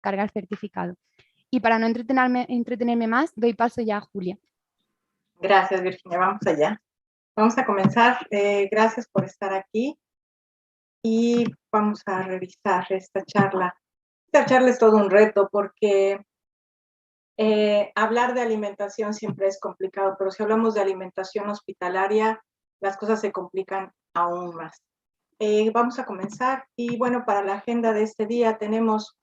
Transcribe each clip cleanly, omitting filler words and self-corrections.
cargar certificado. Y para no entretenerme más, doy paso ya a Julia. Gracias, Virginia. Vamos allá. Vamos a comenzar. Gracias por estar aquí. Y vamos a revisar esta charla. Esta charla es todo un reto porque hablar de alimentación siempre es complicado, pero si hablamos de alimentación hospitalaria, las cosas se complican aún más. Vamos a comenzar y bueno, para la agenda de este día tenemos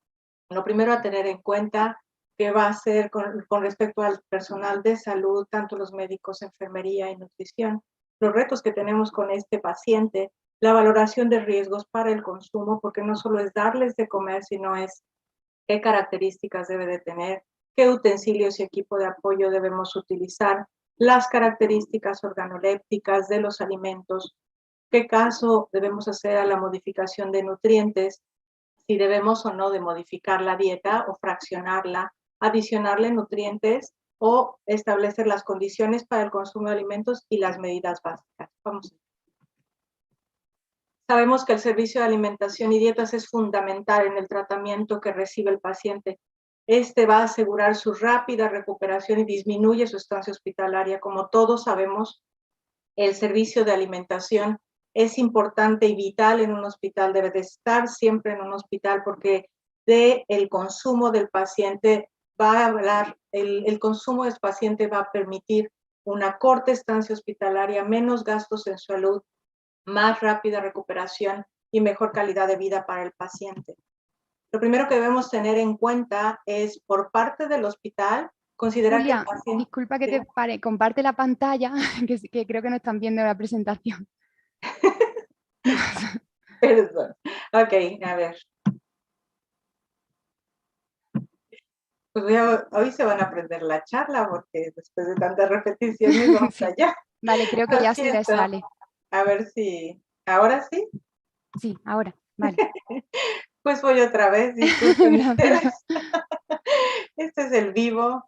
lo primero a tener en cuenta que va a ser con respecto al personal de salud, tanto los médicos, enfermería y nutrición, los retos que tenemos con este paciente, la valoración de riesgos para el consumo, porque no solo es darles de comer, sino es qué características debe de tener, qué utensilios y equipo de apoyo debemos utilizar, las características organolépticas de los alimentos, qué caso debemos hacer a la modificación de nutrientes, si debemos o no de modificar la dieta o fraccionarla, adicionarle nutrientes o establecer las condiciones para el consumo de alimentos y las medidas básicas. Vamos. Sabemos que el servicio de alimentación y dietas es fundamental en el tratamiento que recibe el paciente. Este va a asegurar su rápida recuperación y disminuye su estancia hospitalaria. Como todos sabemos, el servicio de alimentación es importante y vital en un hospital, debe de estar siempre en un hospital porque el consumo del paciente va a hablar, el consumo del paciente va a permitir una corta estancia hospitalaria, menos gastos en salud, más rápida recuperación y mejor calidad de vida para el paciente. Lo primero que debemos tener en cuenta es por parte del hospital considerar Julia, que el paciente... disculpa que te pare, comparte la pantalla, que creo que no están viendo la presentación. Perdón. Ok, a ver. Pues hoy se van a aprender la charla porque después de tantas repeticiones vamos Sí. allá. Vale, creo que ya Aquí se les está. sale. A ver si... ¿Ahora sí? Sí, ahora, vale. Pues voy otra vez, disculpen Gracias. ustedes. Este es el vivo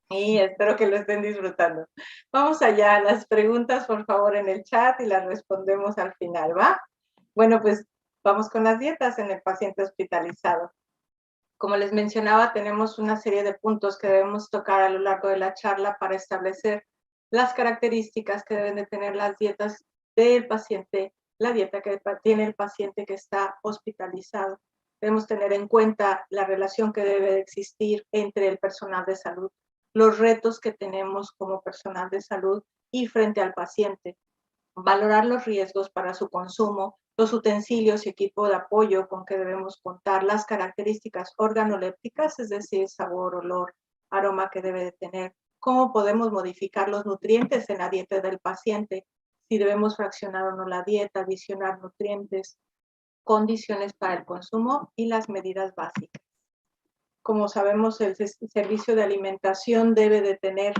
y espero que lo estén disfrutando. Vamos allá, las preguntas por favor en el chat y las respondemos al final, ¿va? Bueno, pues vamos con las dietas en el paciente hospitalizado. Como les mencionaba, tenemos una serie de puntos que debemos tocar a lo largo de la charla para establecer las características que deben de tener las dietas del paciente, la dieta que tiene el paciente que está hospitalizado. Debemos tener en cuenta la relación que debe de existir entre el personal de salud, los retos que tenemos como personal de salud y frente al paciente, valorar los riesgos para su consumo, los utensilios y equipo de apoyo con que debemos contar, las características organolépticas, es decir, sabor, olor, aroma que debe de tener, cómo podemos modificar los nutrientes en la dieta del paciente, si debemos fraccionar o no la dieta, adicionar nutrientes, condiciones para el consumo y las medidas básicas. Como sabemos, el servicio de alimentación debe de tener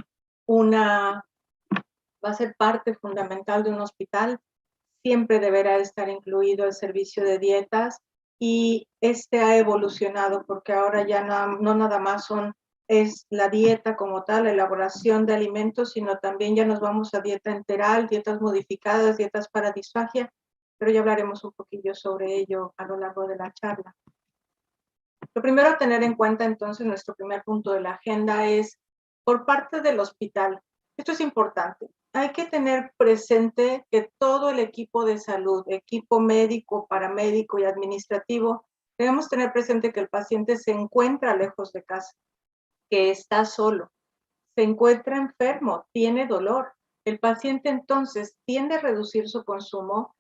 va a ser parte fundamental de un hospital. Siempre deberá estar incluido el servicio de dietas y este ha evolucionado porque ahora ya no nada más es la dieta como tal, la elaboración de alimentos, sino también ya nos vamos a dieta enteral, dietas modificadas, dietas para disfagia, pero ya hablaremos un poquillo sobre ello a lo largo de la charla. Lo primero a tener en cuenta entonces, nuestro primer punto de la agenda es por parte del hospital. Esto es importante. Hay que tener presente que todo el equipo de salud, equipo médico, paramédico y administrativo, debemos tener presente que el paciente se encuentra lejos de casa, que está solo, se encuentra enfermo, tiene dolor. El paciente entonces tiende a reducir su consumo.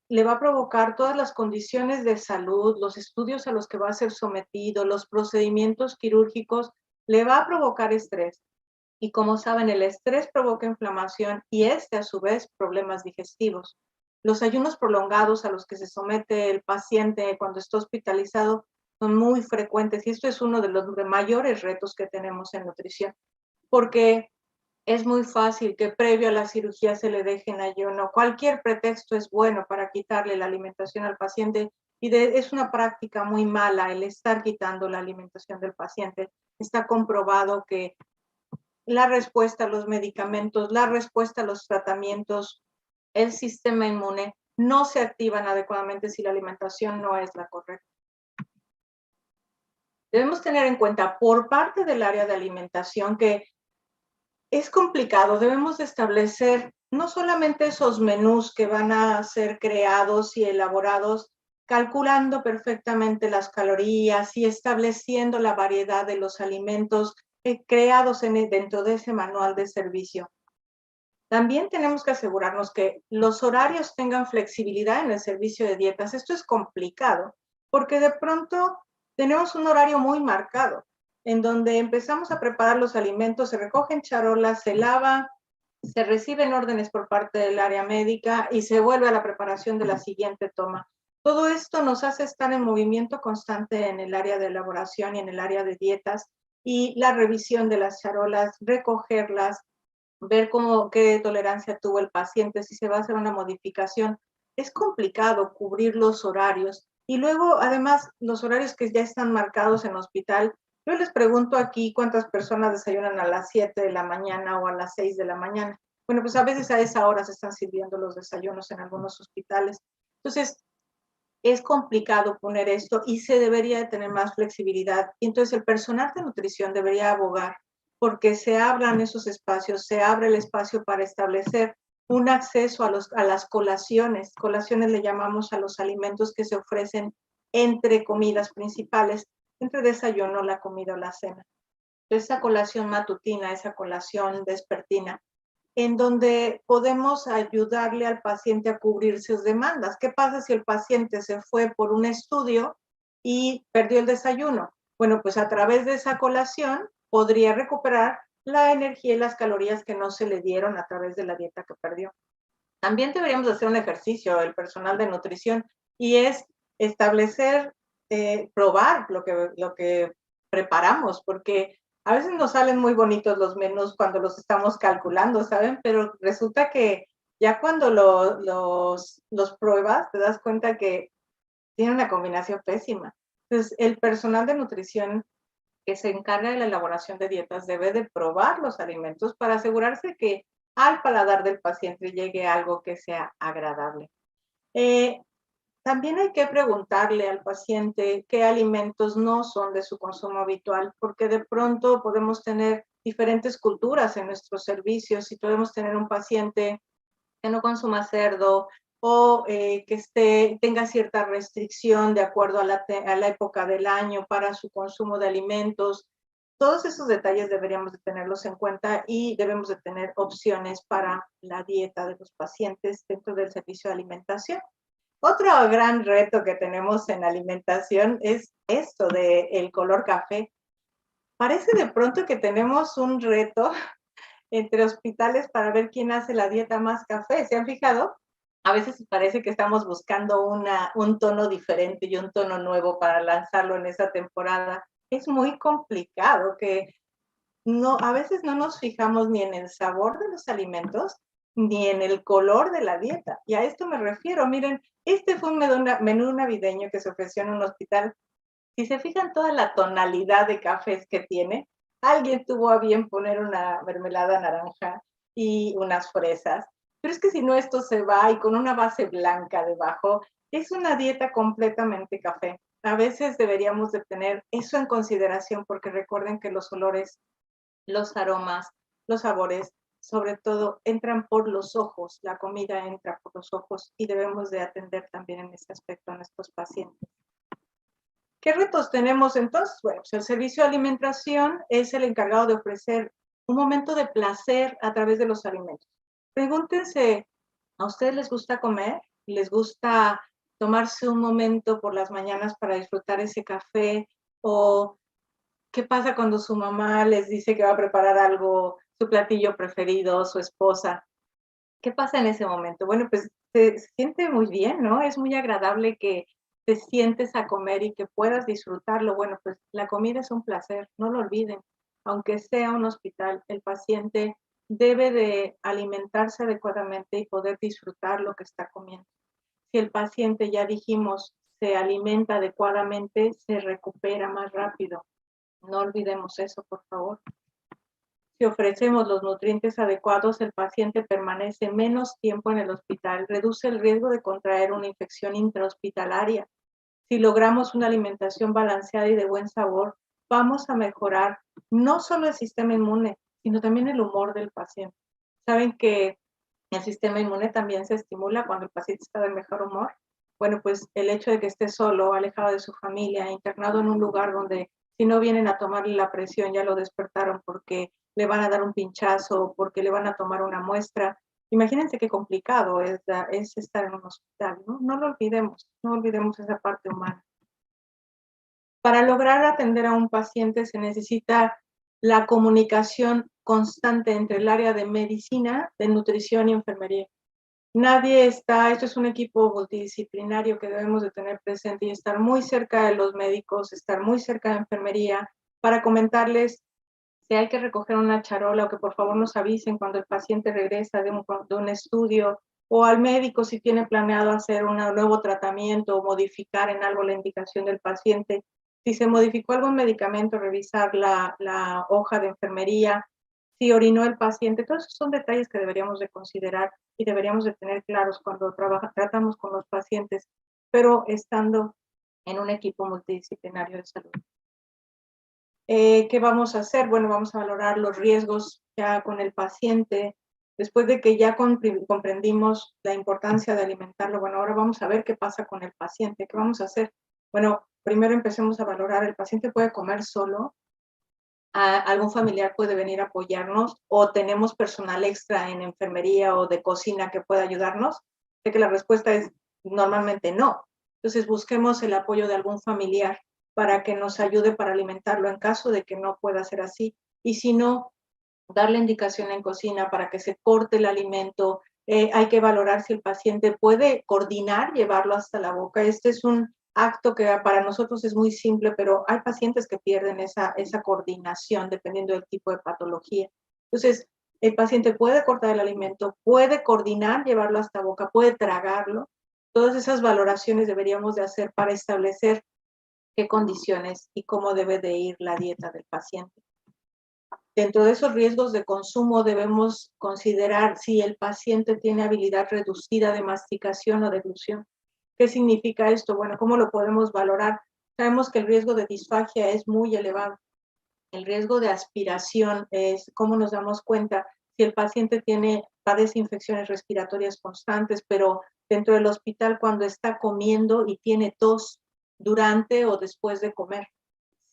Le va a provocar todas las condiciones de salud, los estudios a los que va a ser sometido, los procedimientos quirúrgicos, le va a provocar estrés. Y como saben, el estrés provoca inflamación y a su vez problemas digestivos. Los ayunos prolongados a los que se somete el paciente cuando está hospitalizado son muy frecuentes y esto es uno de los mayores retos que tenemos en nutrición, porque es muy fácil que previo a la cirugía se le deje en ayuno. Cualquier pretexto es bueno para quitarle la alimentación al paciente y es una práctica muy mala el estar quitando la alimentación del paciente. Está comprobado que la respuesta a los medicamentos, la respuesta a los tratamientos, el sistema inmune no se activan adecuadamente si la alimentación no es la correcta. Debemos tener en cuenta por parte del área de alimentación que es complicado, debemos establecer no solamente esos menús que van a ser creados y elaborados calculando perfectamente las calorías y estableciendo la variedad de los alimentos creados dentro de ese manual de servicio. También tenemos que asegurarnos que los horarios tengan flexibilidad en el servicio de dietas. Esto es complicado porque de pronto tenemos un horario muy marcado en donde empezamos a preparar los alimentos, se recogen charolas, se lava, se reciben órdenes por parte del área médica y se vuelve a la preparación de la siguiente toma. Todo esto nos hace estar en movimiento constante en el área de elaboración y en el área de dietas y la revisión de las charolas, recogerlas, ver qué tolerancia tuvo el paciente, si se va a hacer una modificación. Es complicado cubrir los horarios y luego, además, los horarios que ya están marcados en el hospital. Yo les pregunto aquí cuántas personas desayunan a las 7 de la mañana o a las 6 de la mañana. Bueno, pues a veces a esa hora se están sirviendo los desayunos en algunos hospitales. Entonces, es complicado poner esto y se debería de tener más flexibilidad. Y entonces el personal de nutrición debería abogar porque se abran esos espacios, se abre el espacio para establecer un acceso a las colaciones. Colaciones le llamamos a los alimentos que se ofrecen entre comidas principales, entre desayuno, la comida o la cena. Esa colación matutina, esa colación vespertina, en donde podemos ayudarle al paciente a cubrir sus demandas. ¿Qué pasa si el paciente se fue por un estudio y perdió el desayuno? Bueno, pues a través de esa colación podría recuperar la energía y las calorías que no se le dieron a través de la dieta que perdió. También deberíamos hacer un ejercicio, el personal de nutrición, y es establecer, probar lo que preparamos, porque a veces nos salen muy bonitos los menús cuando los estamos calculando, ¿saben? Pero resulta que ya cuando los pruebas, te das cuenta que tiene una combinación pésima. Entonces, el personal de nutrición que se encarga de la elaboración de dietas debe de probar los alimentos para asegurarse que al paladar del paciente llegue algo que sea agradable. Eh, También hay que preguntarle al paciente qué alimentos no son de su consumo habitual, porque de pronto podemos tener diferentes culturas en nuestros servicios y podemos tener un paciente que no consuma cerdo o que tenga cierta restricción de acuerdo a la época del año para su consumo de alimentos. Todos esos detalles deberíamos de tenerlos en cuenta y debemos de tener opciones para la dieta de los pacientes dentro del servicio de alimentación. Otro gran reto que tenemos en alimentación es esto del color café. Parece de pronto que tenemos un reto entre hospitales para ver quién hace la dieta más café. ¿Se han fijado? A veces parece que estamos buscando un tono diferente y un tono nuevo para lanzarlo en esa temporada. Es muy complicado que no, a veces no nos fijamos ni en el sabor de los alimentos ni en el color de la dieta. Y a esto me refiero. Miren, este fue un menú navideño que se ofreció en un hospital. Si se fijan toda la tonalidad de cafés que tiene, alguien tuvo a bien poner una mermelada naranja y unas fresas. Pero es que si no, esto se va y con una base blanca debajo, es una dieta completamente café. A veces deberíamos de tener eso en consideración porque recuerden que los olores, los aromas, los sabores, sobre todo, entran por los ojos. La comida entra por los ojos y debemos de atender también en este aspecto a nuestros pacientes. ¿Qué retos tenemos entonces? Bueno, pues el servicio de alimentación es el encargado de ofrecer un momento de placer a través de los alimentos. Pregúntense, ¿a ustedes les gusta comer? ¿Les gusta tomarse un momento por las mañanas para disfrutar ese café? ¿O qué pasa cuando su mamá les dice que va a preparar algo, su platillo preferido, su esposa? ¿Qué pasa en ese momento? Bueno, pues se siente muy bien, ¿no? Es muy agradable que te sientes a comer y que puedas disfrutarlo. Bueno, pues la comida es un placer, no lo olviden. Aunque sea un hospital, el paciente debe de alimentarse adecuadamente y poder disfrutar lo que está comiendo. Si el paciente, ya dijimos, se alimenta adecuadamente, se recupera más rápido. No olvidemos eso, por favor. Si ofrecemos los nutrientes adecuados, el paciente permanece menos tiempo en el hospital, reduce el riesgo de contraer una infección intrahospitalaria. si logramos una alimentación balanceada y de buen sabor, vamos a mejorar no solo el sistema inmune, sino también el humor del paciente. Saben que el sistema inmune también se estimula cuando el paciente está de mejor humor. Bueno, pues el hecho de que esté solo, alejado de su familia, internado en un lugar donde si no vienen a tomarle la presión ya lo despertaron porque le van a dar un pinchazo o porque le van a tomar una muestra. Imagínense qué complicado es estar en un hospital, ¿no? No lo olvidemos, no olvidemos esa parte humana. Para lograr atender a un paciente se necesita la comunicación constante entre el área de medicina, de nutrición y enfermería. Nadie está, esto es un equipo multidisciplinario que debemos de tener presente y estar muy cerca de los médicos, estar muy cerca de enfermería para comentarles si hay que recoger una charola o que por favor nos avisen cuando el paciente regresa de un estudio o al médico si tiene planeado hacer un nuevo tratamiento o modificar en algo la indicación del paciente. Si se modificó algún medicamento, revisar la hoja de enfermería, si orinó el paciente, todos esos son detalles que deberíamos de considerar y deberíamos de tener claros cuando tratamos con los pacientes, pero estando en un equipo multidisciplinario de salud. ¿Qué vamos a hacer? Bueno, vamos a valorar los riesgos ya con el paciente. Después de que ya comprendimos la importancia de alimentarlo, bueno, ahora vamos a ver qué pasa con el paciente. ¿Qué vamos a hacer? Bueno, primero empecemos a valorar, ¿el paciente puede comer solo? ¿Algún familiar puede venir a apoyarnos? ¿O tenemos personal extra en enfermería o de cocina que pueda ayudarnos? Sé que la respuesta es normalmente no. Entonces busquemos el apoyo de algún familiar para que nos ayude para alimentarlo en caso de que no pueda ser así. Y si no, darle indicación en cocina para que se corte el alimento. Hay que valorar si el paciente puede coordinar, llevarlo hasta la boca. Este es un acto que para nosotros es muy simple, pero hay pacientes que pierden esa coordinación dependiendo del tipo de patología. Entonces, el paciente puede cortar el alimento, puede coordinar, llevarlo hasta la boca, puede tragarlo. Todas esas valoraciones deberíamos de hacer para establecer qué condiciones y cómo debe de ir la dieta del paciente. Dentro de esos riesgos de consumo debemos considerar si el paciente tiene habilidad reducida de masticación o deglución. ¿Qué significa esto? Bueno, ¿cómo lo podemos valorar? Sabemos que el riesgo de disfagia es muy elevado. El riesgo de aspiración es, ¿cómo nos damos cuenta? Si el paciente padece infecciones respiratorias constantes, pero dentro del hospital cuando está comiendo y tiene tos durante o después de comer.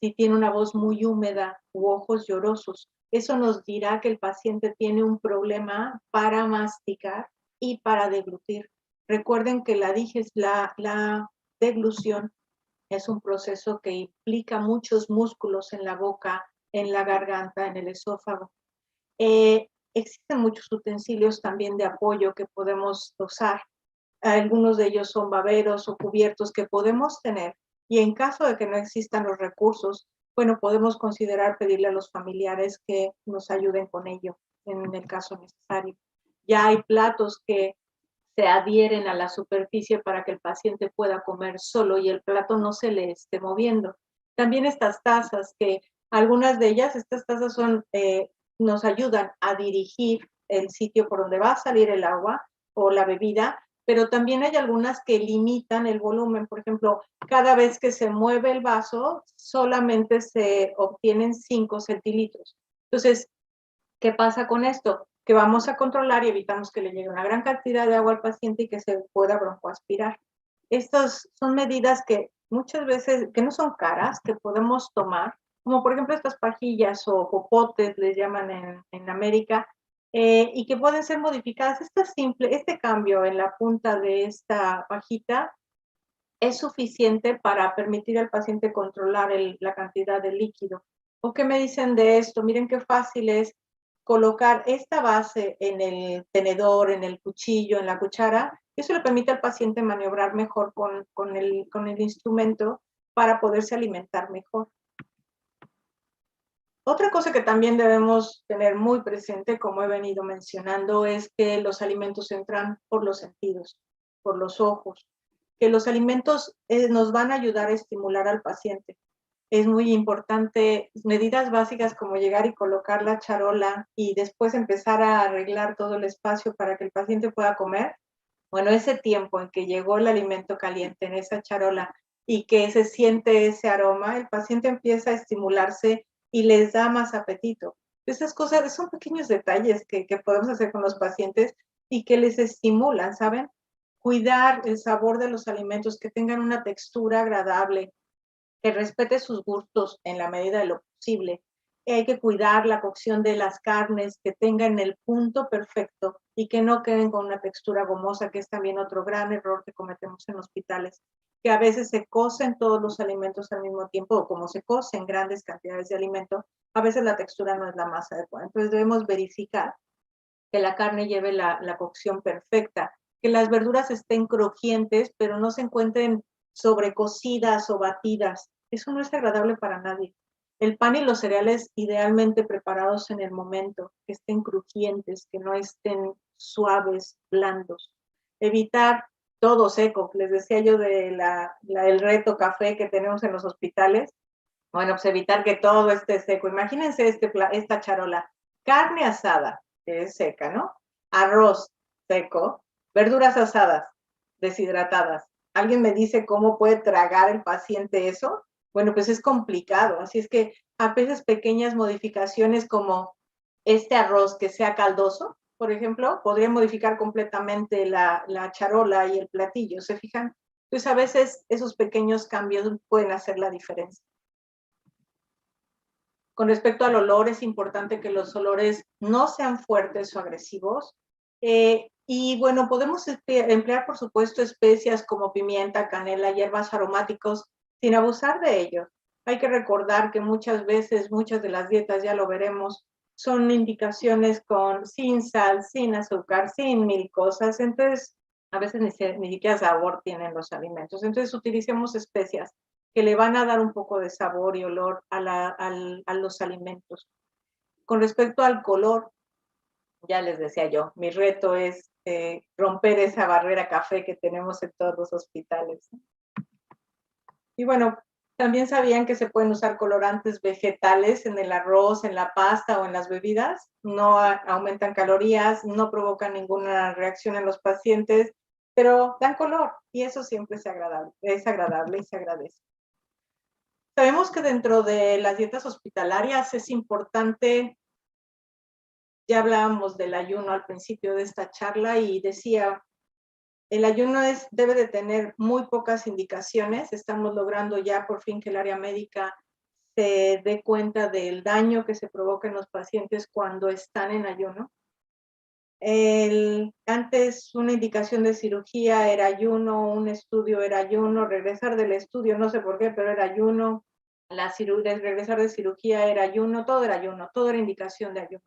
Si tiene una voz muy húmeda u ojos llorosos, eso nos dirá que el paciente tiene un problema para masticar y para deglutir. Recuerden que la deglución es un proceso que implica muchos músculos en la boca, en la garganta, en el esófago. Existen muchos utensilios también de apoyo que podemos usar. Algunos de ellos son baberos o cubiertos que podemos tener y en caso de que no existan los recursos, bueno, podemos considerar pedirle a los familiares que nos ayuden con ello en el caso necesario. Ya hay platos que se adhieren a la superficie para que el paciente pueda comer solo y el plato no se le esté moviendo. También estas tazas, que algunas de ellas, estas tazas nos ayudan a dirigir el sitio por donde va a salir el agua o la bebida, pero también hay algunas que limitan el volumen. Por ejemplo, cada vez que se mueve el vaso, solamente se obtienen 5 centilitros. Entonces, ¿qué pasa con esto? Que vamos a controlar y evitamos que le llegue una gran cantidad de agua al paciente y que se pueda broncoaspirar. Estas son medidas que muchas veces, que no son caras, que podemos tomar, como por ejemplo estas pajillas o popotes, les llaman en América, y que pueden ser modificadas. Este cambio en la punta de esta pajita es suficiente para permitir al paciente controlar la cantidad de líquido. ¿O qué me dicen de esto? Miren qué fácil es colocar esta base en el tenedor, en el cuchillo, en la cuchara. Eso le permite al paciente maniobrar mejor con el instrumento para poderse alimentar mejor. Otra cosa que también debemos tener muy presente, como he venido mencionando, es que los alimentos entran por los sentidos, por los ojos, que los alimentos nos van a ayudar a estimular al paciente. Es muy importante medidas básicas como llegar y colocar la charola y después empezar a arreglar todo el espacio para que el paciente pueda comer. Bueno, ese tiempo en que llegó el alimento caliente en esa charola y que se siente ese aroma, el paciente empieza a estimularse y les da más apetito. Esas cosas son pequeños detalles que podemos hacer con los pacientes y que les estimulan, ¿saben? Cuidar el sabor de los alimentos, que tengan una textura agradable, que respete sus gustos en la medida de lo posible. Hay que cuidar la cocción de las carnes, que tengan el punto perfecto y que no queden con una textura gomosa, que es también otro gran error que cometemos en hospitales, que a veces se cocen todos los alimentos al mismo tiempo, o como se cocen grandes cantidades de alimento, a veces la textura no es la más adecuada. Entonces debemos verificar que la carne lleve la cocción perfecta, que las verduras estén crujientes, pero no se encuentren sobrecocidas o batidas. Eso no es agradable para nadie. El pan y los cereales idealmente preparados en el momento, que estén crujientes, que no estén suaves, blandos. Evitar todo seco. Les decía yo de el reto café que tenemos en los hospitales. Bueno, pues evitar que todo esté seco. Imagínense esta charola. Carne asada, que es seca, ¿no? Arroz seco, verduras asadas, deshidratadas. ¿Alguien me dice cómo puede tragar el paciente eso? Bueno, pues es complicado. Así es que a veces pequeñas modificaciones como este arroz que sea caldoso, por ejemplo, podría modificar completamente la charola y el platillo, ¿se fijan? Pues a veces esos pequeños cambios pueden hacer la diferencia. Con respecto al olor, es importante que los olores no sean fuertes o agresivos. Y bueno, podemos emplear, por supuesto, especias como pimienta, canela, hierbas aromáticos, sin abusar de ello. Hay que recordar que muchas veces, muchas de las dietas, ya lo veremos, son indicaciones sin sal, sin azúcar, sin mil cosas. Entonces, a veces ni siquiera sabor tienen los alimentos. Entonces, utilicemos especias que le van a dar un poco de sabor y olor a los alimentos. Con respecto al color, ya les decía yo, mi reto es romper esa barrera café que tenemos en todos los hospitales. Y bueno, también sabían que se pueden usar colorantes vegetales en el arroz, en la pasta o en las bebidas. No aumentan calorías, no provocan ninguna reacción en los pacientes, pero dan color y eso siempre es agradable y se agradece. Sabemos que dentro de las dietas hospitalarias es importante, ya hablábamos del ayuno al principio de esta charla y decía, el ayuno debe de tener muy pocas indicaciones. Estamos logrando ya por fin que el área médica se dé cuenta del daño que se provoca en los pacientes cuando están en ayuno. Antes una indicación de cirugía era ayuno, un estudio era ayuno, regresar del estudio, no sé por qué, pero era ayuno. Regresar de cirugía era ayuno, todo era indicación de ayuno.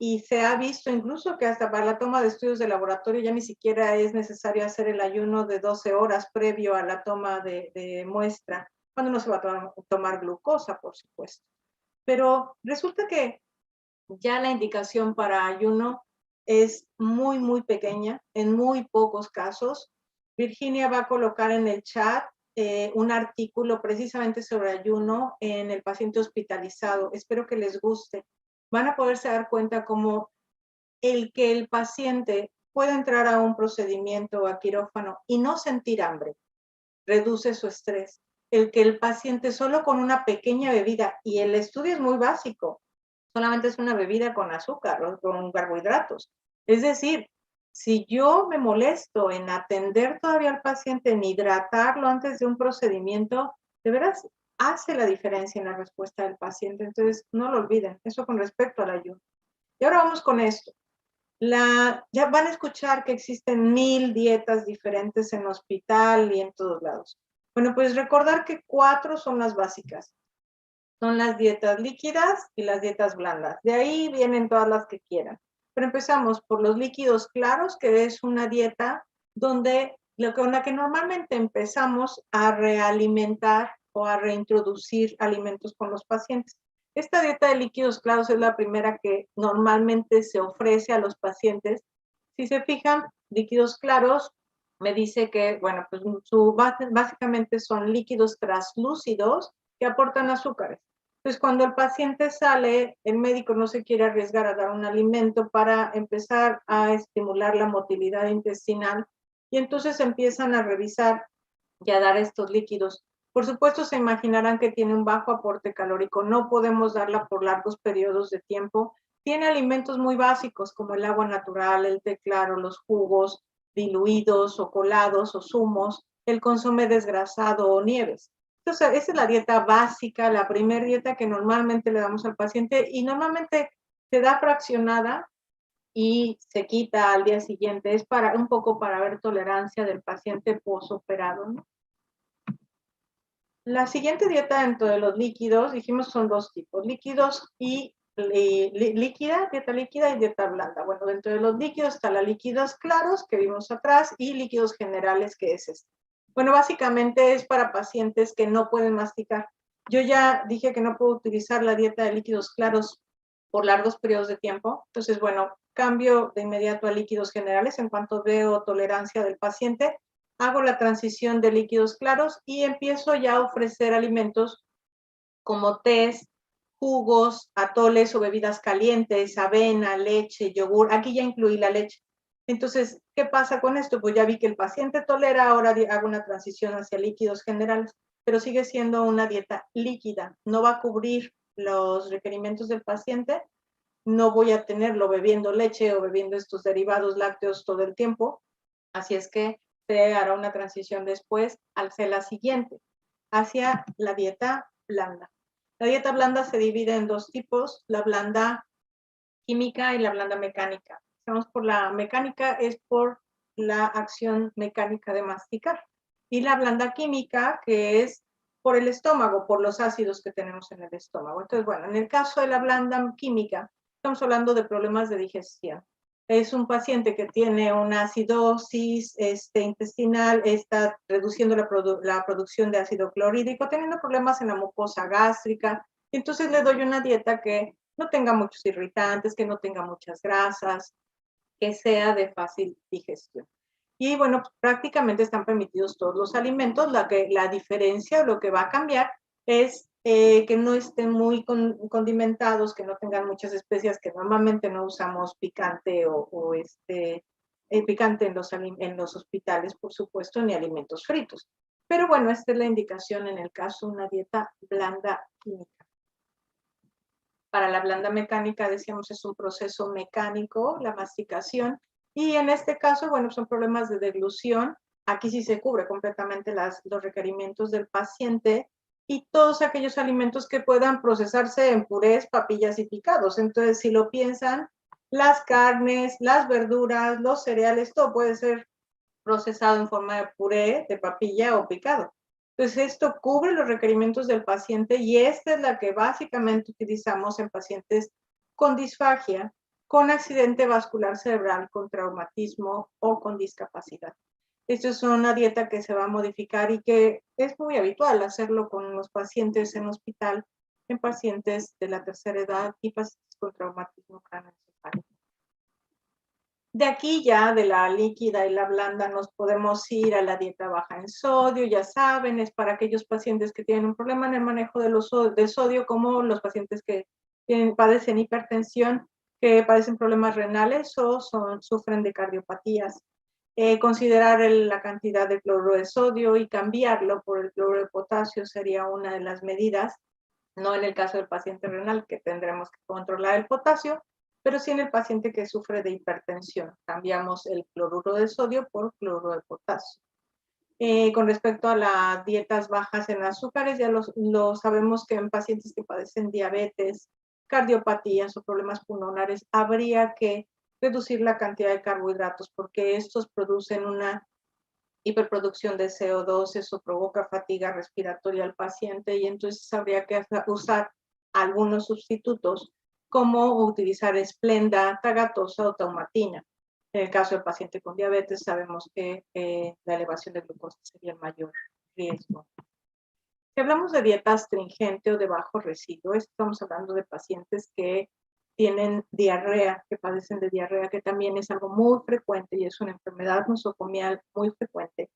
Y se ha visto incluso que hasta para la toma de estudios de laboratorio ya ni siquiera es necesario hacer el ayuno de 12 horas previo a la toma de muestra, cuando no se va a tomar glucosa, por supuesto. Pero resulta que ya la indicación para ayuno es muy, muy pequeña, en muy pocos casos. Virginia va a colocar en el chat un artículo precisamente sobre ayuno en el paciente hospitalizado. Espero que les guste. Van a poderse dar cuenta cómo el que el paciente pueda entrar a un procedimiento o a quirófano y no sentir hambre reduce su estrés. El que el paciente solo con una pequeña bebida, y el estudio es muy básico, solamente es una bebida con azúcar o con carbohidratos. Es decir, si yo me molesto en atender todavía al paciente, en hidratarlo antes de un procedimiento, de veras hace la diferencia en la respuesta del paciente. Entonces, no lo olviden. Eso con respecto al ayuno. Y ahora vamos con esto. Ya van a escuchar que existen 1000 dietas diferentes en hospital y en todos lados. Bueno, pues recordar que 4 son las básicas. Son las dietas líquidas y las dietas blandas. De ahí vienen todas las que quieran. Pero empezamos por los líquidos claros, que es una dieta donde con la que normalmente empezamos a realimentar o a reintroducir alimentos con los pacientes. Esta dieta de líquidos claros es la primera que normalmente se ofrece a los pacientes. Si se fijan, líquidos claros me dice que, bueno, pues básicamente son líquidos translúcidos que aportan azúcares. Pues cuando el paciente sale, el médico no se quiere arriesgar a dar un alimento para empezar a estimular la motilidad intestinal y entonces empiezan a revisar y a dar estos líquidos. Por supuesto, se imaginarán que tiene un bajo aporte calórico, no podemos darla por largos periodos de tiempo. Tiene alimentos muy básicos como el agua natural, el té claro, los jugos diluidos o colados o zumos, el consomé desgrasado o nieves. Entonces, esa es la dieta básica, la primera dieta que normalmente le damos al paciente y normalmente se da fraccionada y se quita al día siguiente. Es para un poco para ver tolerancia del paciente posoperado, ¿no? La siguiente dieta dentro de los líquidos, dijimos son dos tipos, líquidos y líquida, dieta líquida y dieta blanda. Bueno, dentro de los líquidos está la líquidos claros que vimos atrás y líquidos generales que es este. Bueno, básicamente es para pacientes que no pueden masticar. Yo ya dije que no puedo utilizar la dieta de líquidos claros por largos periodos de tiempo. Entonces, bueno, cambio de inmediato a líquidos generales en cuanto veo tolerancia del paciente. Hago la transición de líquidos claros y empiezo ya a ofrecer alimentos como tés, jugos, atoles o bebidas calientes, avena, leche, yogur. Aquí ya incluí la leche. Entonces, ¿qué pasa con esto? Pues ya vi que el paciente tolera, ahora hago una transición hacia líquidos generales, pero sigue siendo una dieta líquida. No va a cubrir los requerimientos del paciente. No voy a tenerlo bebiendo leche o bebiendo estos derivados lácteos todo el tiempo. Así es que se hará una transición después hacia la siguiente, hacia la dieta blanda. La dieta blanda se divide en dos tipos, la blanda química y la blanda mecánica. Estamos por la mecánica, es por la acción mecánica de masticar. Y la blanda química, que es por el estómago, por los ácidos que tenemos en el estómago. Entonces, bueno, en el caso de la blanda química, estamos hablando de problemas de digestión. Es un paciente que tiene una acidosis intestinal, está reduciendo la producción de ácido clorhídrico, teniendo problemas en la mucosa gástrica. Entonces le doy una dieta que no tenga muchos irritantes, que no tenga muchas grasas, que sea de fácil digestión. Y bueno, prácticamente están permitidos todos los alimentos. La diferencia o lo que va a cambiar es que no estén muy condimentados, que no tengan muchas especias, que normalmente no usamos picante o picante en los hospitales, por supuesto, ni alimentos fritos. Pero bueno, esta es la indicación en el caso de una dieta blanda química. Para la blanda mecánica, decíamos, es un proceso mecánico, la masticación, y en este caso, bueno, son problemas de deglución. Aquí sí se cubre completamente los requerimientos del paciente y todos aquellos alimentos que puedan procesarse en purés, papillas y picados. Entonces, si lo piensan, las carnes, las verduras, los cereales, todo puede ser procesado en forma de puré, de papilla o picado. Entonces, esto cubre los requerimientos del paciente y esta es la que básicamente utilizamos en pacientes con disfagia, con accidente vascular cerebral, con traumatismo o con discapacidad. Esto es una dieta que se va a modificar y que es muy habitual hacerlo con los pacientes en hospital, en pacientes de la tercera edad y pacientes con traumatismo craneoencefálico. De aquí ya, de la líquida y la blanda, nos podemos ir a la dieta baja en sodio, ya saben, es para aquellos pacientes que tienen un problema en el manejo del sodio, como los pacientes que padecen hipertensión, que padecen problemas renales o sufren de cardiopatías. Considerar la cantidad de cloruro de sodio y cambiarlo por el cloruro de potasio sería una de las medidas, no en el caso del paciente renal, que tendremos que controlar el potasio, pero sí en el paciente que sufre de hipertensión. Cambiamos el cloruro de sodio por cloruro de potasio. Con respecto a las dietas bajas en azúcares, ya lo sabemos que en pacientes que padecen diabetes, cardiopatías o problemas pulmonares, habría que reducir la cantidad de carbohidratos porque estos producen una hiperproducción de CO2, eso provoca fatiga respiratoria al paciente y entonces habría que usar algunos sustitutos como utilizar esplenda, tagatosa o taumatina. En el caso del paciente con diabetes sabemos que la elevación de glucosa sería el mayor riesgo. Si hablamos de dieta astringente o de bajo residuo, estamos hablando de pacientes que tienen diarrea, que padecen de diarrea, que también es algo muy frecuente y es una enfermedad nosocomial muy frecuente,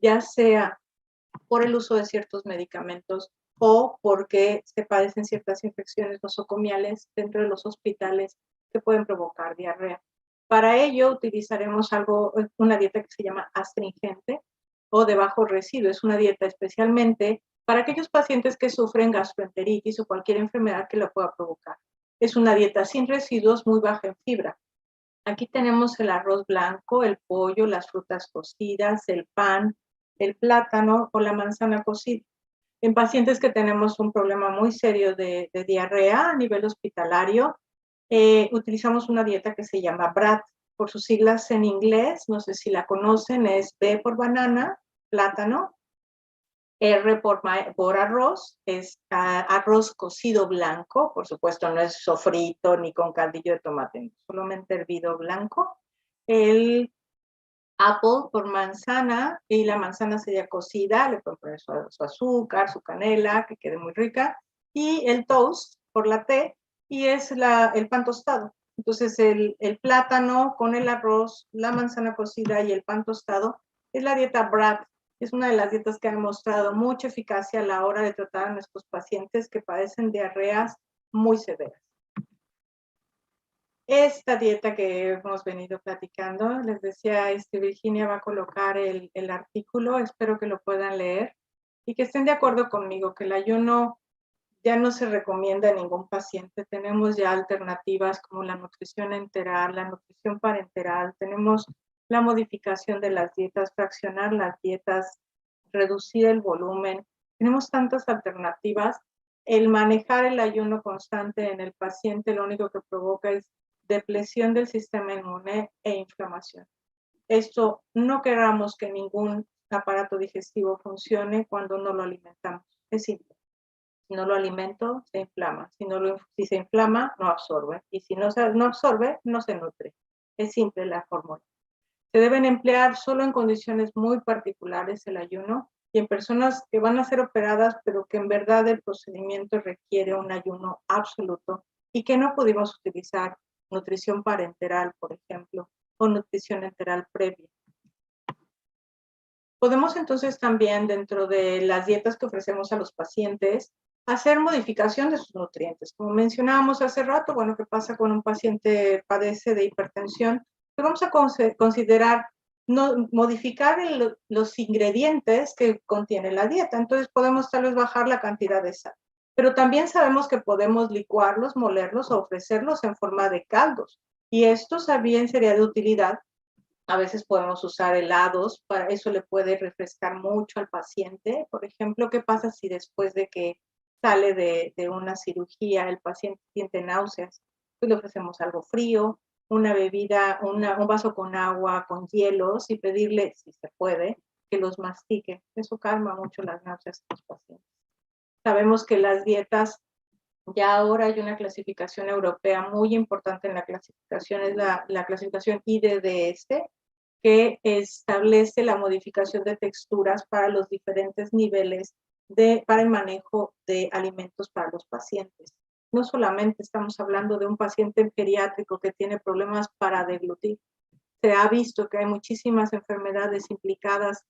ya sea por el uso de ciertos medicamentos o porque se padecen ciertas infecciones nosocomiales dentro de los hospitales que pueden provocar diarrea. Para ello utilizaremos una dieta que se llama astringente. o de bajo residuo. Es una dieta especialmente para aquellos pacientes que sufren gastroenteritis o cualquier enfermedad que la pueda provocar. Es una dieta sin residuos, muy baja en fibra. Aquí tenemos el arroz blanco, el pollo, las frutas cocidas, el pan, el plátano o la manzana cocida. En pacientes que tenemos un problema muy serio de diarrea a nivel hospitalario, utilizamos una dieta que se llama BRAT, por sus siglas en inglés, no sé si la conocen, es B por banana, plátano, R por arroz, es arroz cocido blanco, por supuesto no es sofrito ni con caldillo de tomate, solamente hervido blanco. El apple por manzana, y la manzana sería cocida, le pueden poner su azúcar, su canela, que quede muy rica, y el toast por la T, y es el pan tostado. Entonces el plátano con el arroz, la manzana cocida y el pan tostado es la dieta BRAT. Es una de las dietas que ha demostrado mucha eficacia a la hora de tratar a nuestros pacientes que padecen diarreas muy severas. Esta dieta que hemos venido platicando, les decía, Virginia va a colocar el artículo, espero que lo puedan leer y que estén de acuerdo conmigo, que el ayuno ya no se recomienda a ningún paciente. Tenemos ya alternativas como la nutrición enteral, la nutrición parenteral, tenemos la modificación de las dietas, fraccionar las dietas, reducir el volumen. Tenemos tantas alternativas. El manejar el ayuno constante en el paciente lo único que provoca es depresión del sistema inmune e inflamación. Esto no queramos que ningún aparato digestivo funcione cuando no lo alimentamos. Es simple. Si no lo alimento, se inflama. Si se inflama, no absorbe. Y si no absorbe, no se nutre. Es simple la fórmula. Se deben emplear solo en condiciones muy particulares el ayuno y en personas que van a ser operadas, pero que en verdad el procedimiento requiere un ayuno absoluto y que no pudimos utilizar nutrición parenteral, por ejemplo, o nutrición enteral previa. Podemos entonces también, dentro de las dietas que ofrecemos a los pacientes, hacer modificación de sus nutrientes. Como mencionábamos hace rato, bueno, ¿qué pasa con un paciente que padece de hipertensión? Pues vamos a considerar modificar los ingredientes que contiene la dieta. Entonces podemos tal vez bajar la cantidad de sal. Pero también sabemos que podemos licuarlos, molerlos o ofrecerlos en forma de caldos. Y esto también sería de utilidad. A veces podemos usar helados, para eso le puede refrescar mucho al paciente. Por ejemplo, ¿qué pasa si después de que sale de una cirugía el paciente siente náuseas? Pues le ofrecemos algo frío, una bebida, un vaso con agua, con hielos y pedirle, si se puede, que los mastique. Eso calma mucho las náuseas de los pacientes. Sabemos que las dietas, ya ahora hay una clasificación europea muy importante en la clasificación, es la clasificación IDDS, que establece la modificación de texturas para los diferentes niveles para el manejo de alimentos para los pacientes. No solamente estamos hablando de un paciente geriátrico que tiene problemas para deglutir. Se ha visto que hay muchísimas enfermedades implicadas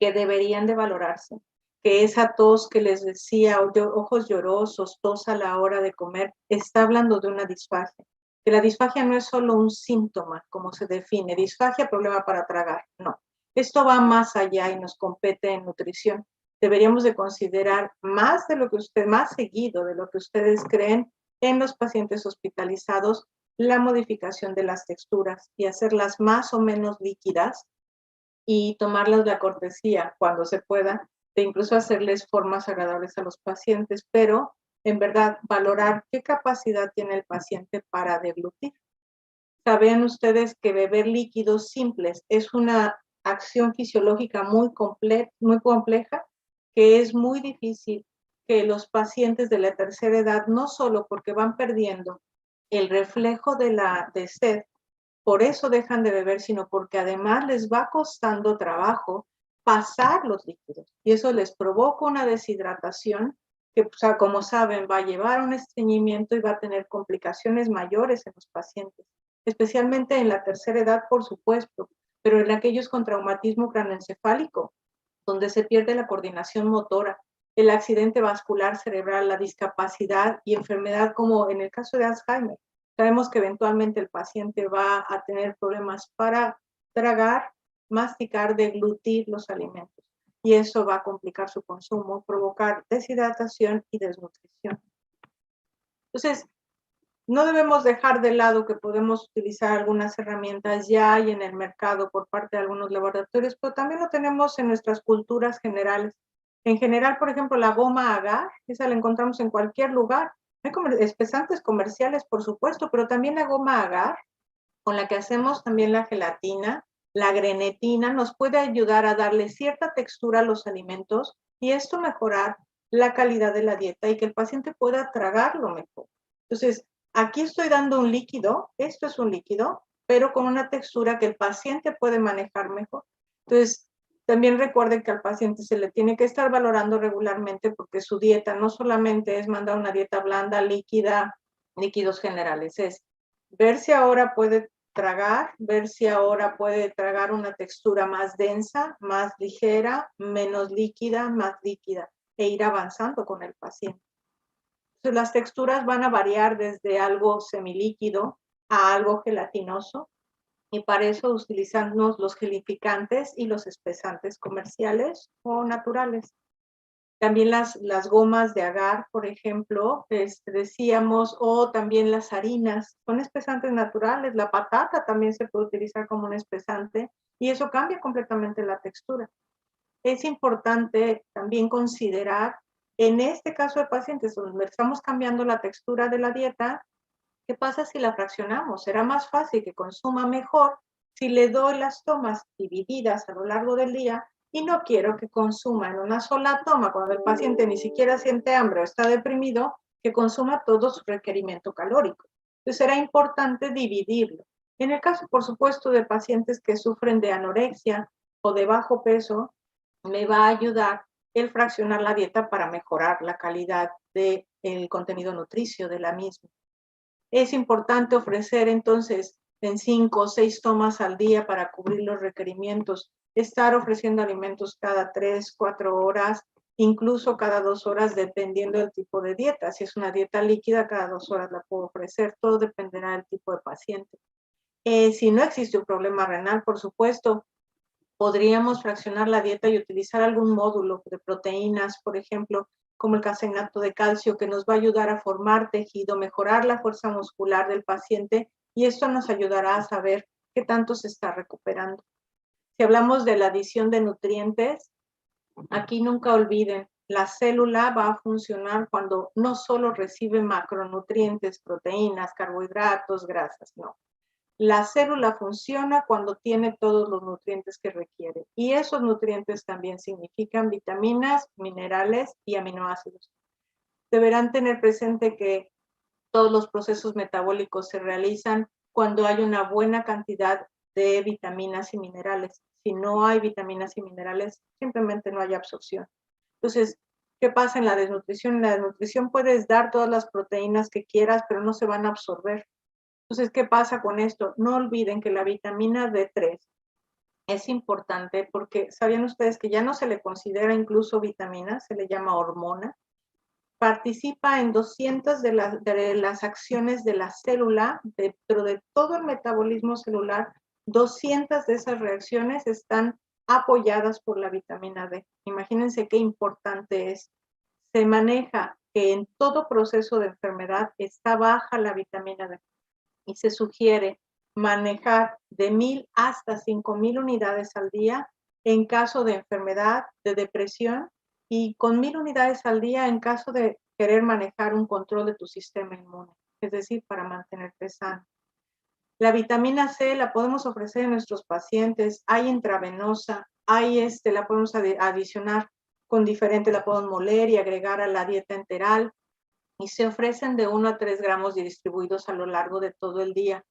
que deberían de valorarse, que esa tos que les decía, ojos llorosos, tos a la hora de comer, está hablando de una disfagia. Que la disfagia no es solo un síntoma, como se define, disfagia, problema para tragar, no. Esto va más allá y nos compete en nutrición. Deberíamos de considerar más seguido de lo que ustedes creen en los pacientes hospitalizados, la modificación de las texturas y hacerlas más o menos líquidas y tomarlas la cortesía cuando se pueda, de incluso hacerles formas agradables a los pacientes, pero en verdad valorar qué capacidad tiene el paciente para deglutir. Saben ustedes que beber líquidos simples es una acción fisiológica muy compleja, que es muy difícil que los pacientes de la tercera edad, no solo porque van perdiendo el reflejo de sed, por eso dejan de beber, sino porque además les va costando trabajo pasar los líquidos. Y eso les provoca una deshidratación que, pues, como saben, va a llevar a un estreñimiento y va a tener complicaciones mayores en los pacientes, especialmente en la tercera edad, por supuesto, pero en aquellos con traumatismo craneoencefálico, donde se pierde la coordinación motora, el accidente vascular cerebral, la discapacidad y enfermedad como en el caso de Alzheimer. Sabemos que eventualmente el paciente va a tener problemas para tragar masticar, deglutir los alimentos. Y eso va a complicar su consumo, provocar deshidratación y desnutrición. Entonces, no debemos dejar de lado que podemos utilizar algunas herramientas, ya hay en el mercado por parte de algunos laboratorios, pero también lo tenemos en nuestras culturas generales. En general, por ejemplo, la goma agar, esa la encontramos en cualquier lugar. Hay espesantes comerciales, por supuesto, pero también la goma agar, con la que hacemos también la gelatina, la grenetina, nos puede ayudar a darle cierta textura a los alimentos y esto mejorar la calidad de la dieta y que el paciente pueda tragarlo mejor. Entonces, aquí estoy dando un líquido, esto es un líquido, pero con una textura que el paciente puede manejar mejor. Entonces, también recuerden que al paciente se le tiene que estar valorando regularmente porque su dieta no solamente es mandar una dieta blanda, líquida, líquidos generales, es ver si ahora puede tragar, ver si ahora puede tragar una textura más densa, más ligera, menos líquida, más líquida, e ir avanzando con el paciente. Entonces, las texturas van a variar desde algo semilíquido a algo gelatinoso, y para eso utilizamos los gelificantes y los espesantes comerciales o naturales. También las gomas de agar, por ejemplo, decíamos, o también las harinas, son espesantes naturales. La patata también se puede utilizar como un espesante y eso cambia completamente la textura. Es importante también considerar, en este caso de pacientes donde estamos cambiando la textura de la dieta, ¿qué pasa si la fraccionamos? Será más fácil que consuma mejor si le doy las tomas divididas a lo largo del día y no quiero que consuma en una sola toma cuando el paciente ni siquiera siente hambre o está deprimido, que consuma todo su requerimiento calórico. Entonces será importante dividirlo. En el caso, por supuesto, de pacientes que sufren de anorexia o de bajo peso, me va a ayudar el fraccionar la dieta para mejorar la calidad del contenido nutricio de la misma. Es importante ofrecer entonces en 5 o 6 tomas al día para cubrir los requerimientos, estar ofreciendo alimentos cada 3, 4 horas, incluso cada 2 horas, dependiendo del tipo de dieta. Si es una dieta líquida, cada 2 horas la puedo ofrecer, todo dependerá del tipo de paciente. Si no existe un problema renal, por supuesto, podríamos fraccionar la dieta y utilizar algún módulo de proteínas, por ejemplo, como el caseinato de calcio, que nos va a ayudar a formar tejido, mejorar la fuerza muscular del paciente, y esto nos ayudará a saber qué tanto se está recuperando. Si hablamos de la adición de nutrientes, aquí nunca olviden, la célula va a funcionar cuando no solo recibe macronutrientes, proteínas, carbohidratos, grasas, no. La célula funciona cuando tiene todos los nutrientes que requiere. Y esos nutrientes también significan vitaminas, minerales y aminoácidos. Deberán tener presente que todos los procesos metabólicos se realizan cuando hay una buena cantidad de vitaminas y minerales. Si no hay vitaminas y minerales, simplemente no hay absorción. Entonces, ¿qué pasa en la desnutrición? En la desnutrición puedes dar todas las proteínas que quieras, pero no se van a absorber. Entonces, ¿qué pasa con esto? No olviden que la vitamina D3 es importante porque ¿sabían ustedes que ya no se le considera incluso vitamina, se le llama hormona? Participa en 200 de las acciones de la célula, dentro de todo el metabolismo celular, 200 de esas reacciones están apoyadas por la vitamina D. Imagínense qué importante es. Se maneja que en todo proceso de enfermedad está baja la vitamina D. Y se sugiere manejar de 1000 hasta 5000 unidades al día en caso de enfermedad, de depresión, y con 1000 unidades al día en caso de querer manejar un control de tu sistema inmune, es decir, para mantenerte sano. La vitamina C la podemos ofrecer en nuestros pacientes, hay intravenosa, hay la podemos adicionar con diferente, la podemos moler y agregar a la dieta enteral, y se ofrecen de 1 a 3 gramos distribuidos a lo largo de todo el día.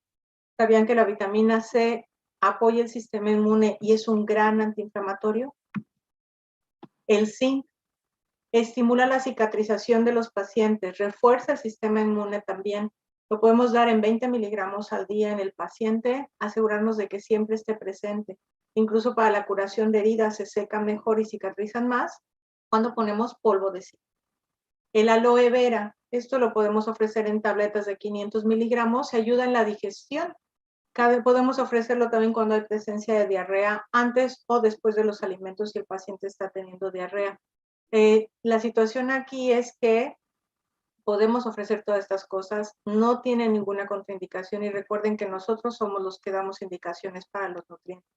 ¿Sabían que la vitamina C apoya el sistema inmune y es un gran antiinflamatorio? El zinc estimula la cicatrización de los pacientes, refuerza el sistema inmune también. Lo podemos dar en 20 miligramos al día en el paciente, asegurarnos de que siempre esté presente. Incluso para la curación de heridas se secan mejor y cicatrizan más cuando ponemos polvo de zinc. El aloe vera, esto lo podemos ofrecer en tabletas de 500 miligramos, se ayuda en la digestión. Podemos ofrecerlo también cuando hay presencia de diarrea, antes o después de los alimentos si el paciente está teniendo diarrea. La situación aquí es que podemos ofrecer todas estas cosas, no tiene ninguna contraindicación y recuerden que nosotros somos los que damos indicaciones para los nutrientes.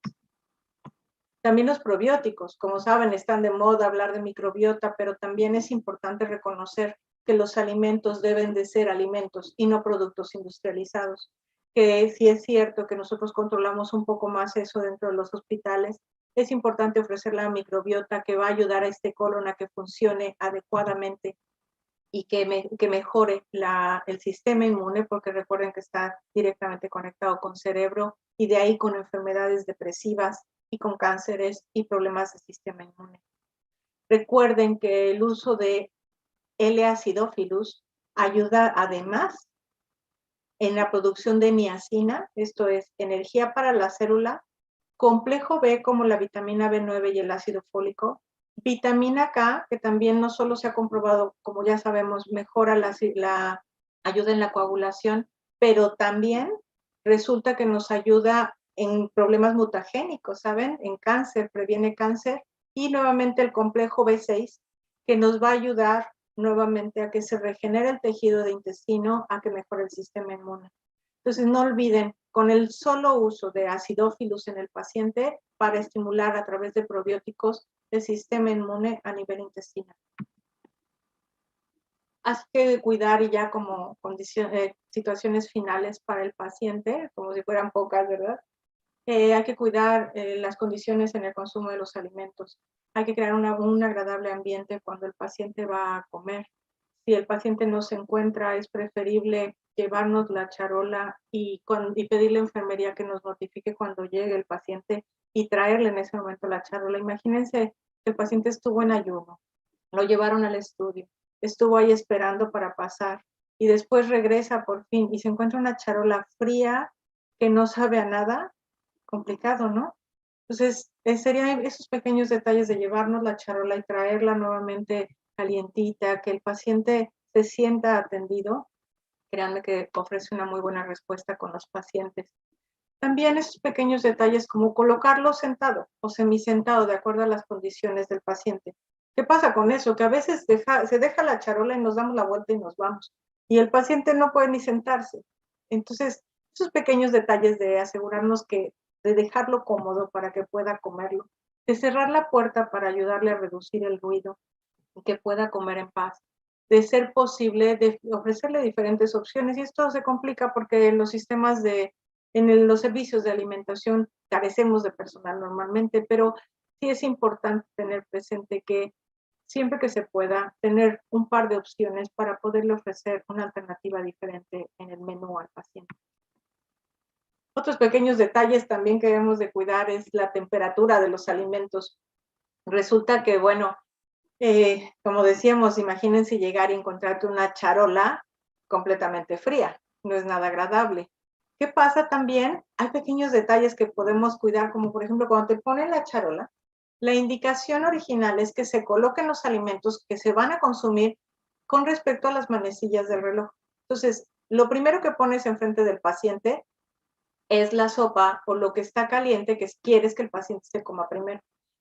También los probióticos, como saben, están de moda hablar de microbiota, pero también es importante reconocer que los alimentos deben de ser alimentos y no productos industrializados. Que sí es cierto que nosotros controlamos un poco más eso dentro de los hospitales, es importante ofrecer la microbiota que va a ayudar a este colon a que funcione adecuadamente y que mejore el sistema inmune, porque recuerden que está directamente conectado con cerebro y de ahí con enfermedades depresivas y con cánceres y problemas del sistema inmune. Recuerden que el uso de L-acidophilus ayuda además en la producción de niacina, esto es energía para la célula, complejo B como la vitamina B9 y el ácido fólico, vitamina K, que también no solo se ha comprobado, como ya sabemos, mejora la ayuda en la coagulación, pero también resulta que nos ayuda en problemas mutagénicos, ¿saben? En cáncer, previene cáncer, y nuevamente el complejo B6, que nos va a ayudar nuevamente a que se regenere el tejido de intestino, a que mejore el sistema inmune. Entonces, no olviden, con el solo uso de acidófilos en el paciente para estimular a través de probióticos el sistema inmune a nivel intestinal. Así que cuidar y ya como situaciones finales para el paciente, como si fueran pocas, ¿verdad? Hay que cuidar las condiciones en el consumo de los alimentos. Hay que crear un agradable ambiente cuando el paciente va a comer. Si el paciente no se encuentra, es preferible llevarnos la charola y pedirle a enfermería que nos notifique cuando llegue el paciente y traerle en ese momento la charola. Imagínense que el paciente estuvo en ayuno, lo llevaron al estudio, estuvo ahí esperando para pasar y después regresa por fin y se encuentra una charola fría que no sabe a nada, complicado, ¿no? Entonces, serían esos pequeños detalles de llevarnos la charola y traerla nuevamente calientita, que el paciente se sienta atendido. Créanme que ofrece una muy buena respuesta con los pacientes. También esos pequeños detalles como colocarlo sentado o semisentado de acuerdo a las condiciones del paciente. ¿Qué pasa con eso? Que a veces se deja la charola y nos damos la vuelta y nos vamos. Y el paciente no puede ni sentarse. Entonces, esos pequeños detalles de asegurarnos de dejarlo cómodo para que pueda comerlo, de cerrar la puerta para ayudarle a reducir el ruido y que pueda comer en paz, de ser posible, de ofrecerle diferentes opciones. Y esto se complica porque en los sistemas en los servicios de alimentación carecemos de personal normalmente, pero sí es importante tener presente que siempre que se pueda tener un par de opciones para poderle ofrecer una alternativa diferente en el menú al paciente. Otros pequeños detalles también que debemos de cuidar es la temperatura de los alimentos. Resulta que, bueno, como decíamos, imagínense llegar y encontrarte una charola completamente fría. No es nada agradable. ¿Qué pasa también? Hay pequeños detalles que podemos cuidar, como por ejemplo, cuando te ponen la charola, la indicación original es que se coloquen los alimentos que se van a consumir con respecto a las manecillas del reloj. Entonces, lo primero que pones enfrente del paciente es la sopa o lo que está caliente que quieres que el paciente se coma primero.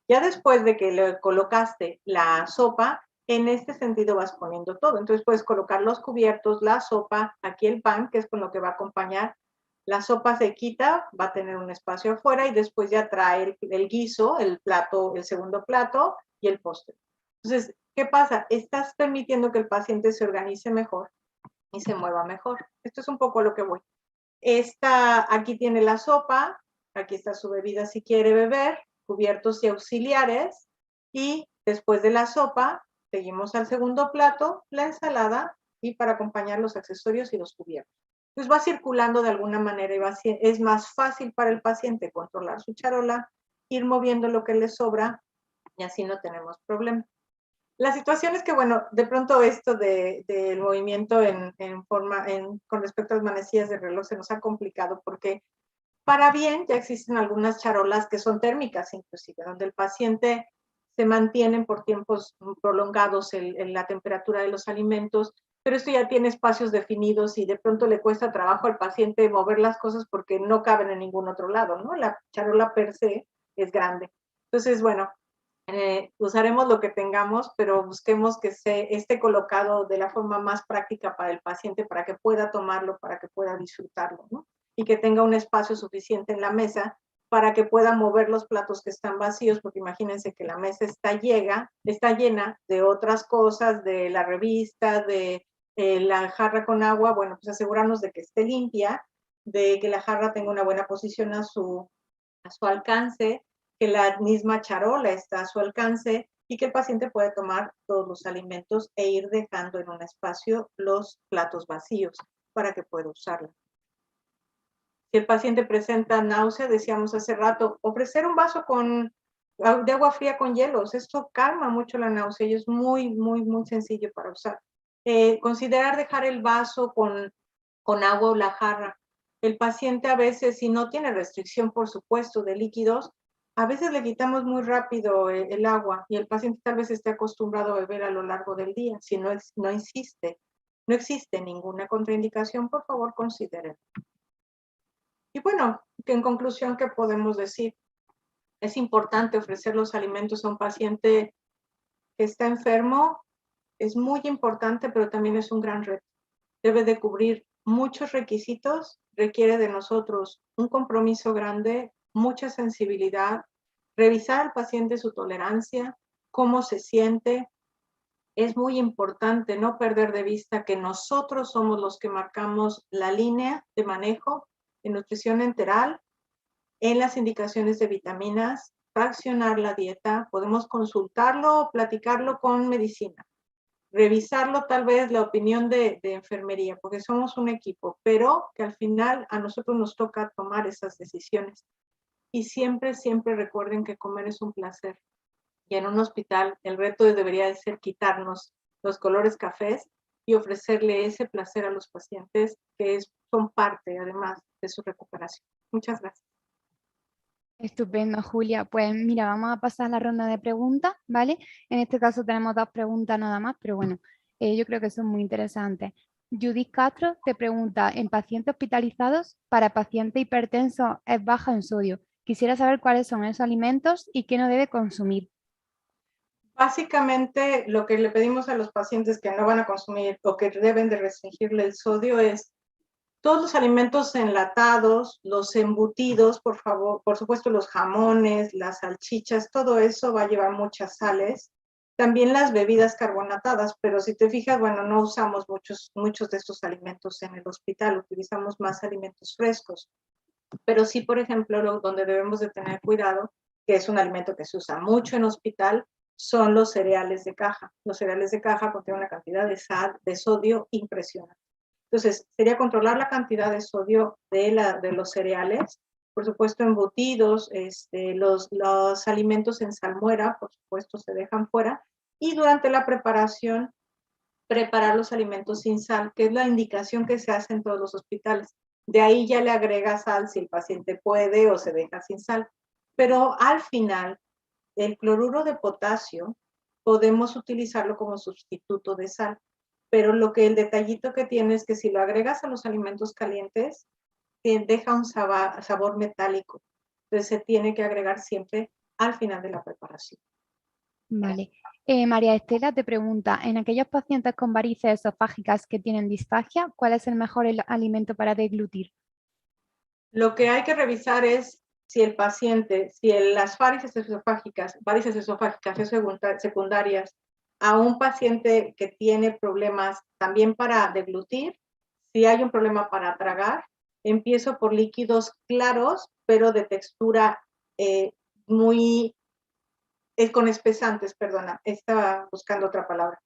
Ya después de que le colocaste la sopa, en este sentido vas poniendo todo. Entonces puedes colocar los cubiertos, la sopa, aquí el pan, que es con lo que va a acompañar. La sopa se quita, va a tener un espacio afuera y después ya trae el guiso, el plato, el segundo plato y el postre. Entonces, ¿qué pasa? Estás permitiendo que el paciente se organice mejor y se mueva mejor. Esto es un poco lo que voy. Aquí tiene la sopa, aquí está su bebida si quiere beber, cubiertos y auxiliares, y después de la sopa, seguimos al segundo plato, la ensalada, y para acompañar los accesorios y los cubiertos. Entonces va circulando de alguna manera y es más fácil para el paciente controlar su charola, ir moviendo lo que le sobra, y así no tenemos problema. La situación es que, bueno, de pronto esto del movimiento con respecto a las manecillas de reloj se nos ha complicado porque para bien ya existen algunas charolas que son térmicas inclusive, donde el paciente se mantiene por tiempos prolongados en la temperatura de los alimentos pero esto ya tiene espacios definidos y de pronto le cuesta trabajo al paciente mover las cosas porque no caben en ningún otro lado, ¿no? La charola per se es grande. Entonces, bueno, usaremos lo que tengamos, pero busquemos que esté colocado de la forma más práctica para el paciente, para que pueda tomarlo, para que pueda disfrutarlo, ¿no? Y que tenga un espacio suficiente en la mesa para que pueda mover los platos que están vacíos, porque imagínense que la mesa está llena de otras cosas, de la revista, de la jarra con agua. Bueno, pues asegurarnos de que esté limpia, de que la jarra tenga una buena posición a su alcance, que la misma charola está a su alcance y que el paciente puede tomar todos los alimentos e ir dejando en un espacio los platos vacíos para que pueda usarla. Si el paciente presenta náusea, decíamos hace rato, ofrecer un vaso de agua fría con hielos. Esto calma mucho la náusea y es muy, muy, muy sencillo para usar. Considerar dejar el vaso con agua o la jarra. El paciente a veces, si no tiene restricción, por supuesto, de líquidos, a veces le quitamos muy rápido el agua y el paciente tal vez esté acostumbrado a beber a lo largo del día. Si no existe ninguna contraindicación, por favor, consideren. Y bueno, que en conclusión, ¿qué podemos decir? Es importante ofrecer los alimentos a un paciente que está enfermo. Es muy importante, pero también es un gran reto. Debe de cubrir muchos requisitos, requiere de nosotros un compromiso grande, mucha sensibilidad, revisar al paciente su tolerancia, cómo se siente. Es muy importante no perder de vista que nosotros somos los que marcamos la línea de manejo en nutrición enteral, en las indicaciones de vitaminas, fraccionar la dieta, podemos consultarlo o platicarlo con medicina, revisarlo tal vez la opinión de enfermería, porque somos un equipo, pero que al final a nosotros nos toca tomar esas decisiones. Y siempre, siempre recuerden que comer es un placer. Y en un hospital el reto debería de ser quitarnos los colores cafés y ofrecerle ese placer a los pacientes que son parte además de su recuperación. Muchas gracias. Estupendo, Julia. Pues mira, vamos a pasar a la ronda de preguntas, ¿vale? En este caso tenemos 2 preguntas nada más, pero bueno, yo creo que son muy interesantes. Judith Castro te pregunta, en pacientes hospitalizados, para pacientes hipertensos es baja en sodio. Quisiera saber cuáles son esos alimentos y qué no debe consumir. Básicamente, lo que le pedimos a los pacientes que no van a consumir o que deben de restringirle el sodio es todos los alimentos enlatados, los embutidos, por favor, por supuesto los jamones, las salchichas, todo eso va a llevar muchas sales. También las bebidas carbonatadas, pero si te fijas, bueno, no usamos muchos de estos alimentos en el hospital, utilizamos más alimentos frescos. Pero sí, por ejemplo, donde debemos de tener cuidado, que es un alimento que se usa mucho en hospital, son los cereales de caja. Los cereales de caja contienen una cantidad de sodio impresionante. Entonces, sería controlar la cantidad de sodio de los cereales, por supuesto embutidos, los alimentos en salmuera, por supuesto, se dejan fuera, y durante la preparación, preparar los alimentos sin sal, que es la indicación que se hace en todos los hospitales. De ahí ya le agrega sal si el paciente puede o se deja sin sal. Pero al final, el cloruro de potasio podemos utilizarlo como sustituto de sal. Pero el detallito que tiene es que si lo agregas a los alimentos calientes, deja un sabor metálico. Entonces se tiene que agregar siempre al final de la preparación. Vale. María Estela te pregunta, en aquellos pacientes con varices esofágicas que tienen disfagia, ¿cuál es el mejor alimento para deglutir? Lo que hay que revisar es si el paciente, si las varices esofágicas secundarias a un paciente que tiene problemas también para deglutir, si hay un problema para tragar, empiezo por líquidos claros, pero de textura muy, con espesantes, perdona, estaba buscando otra palabra.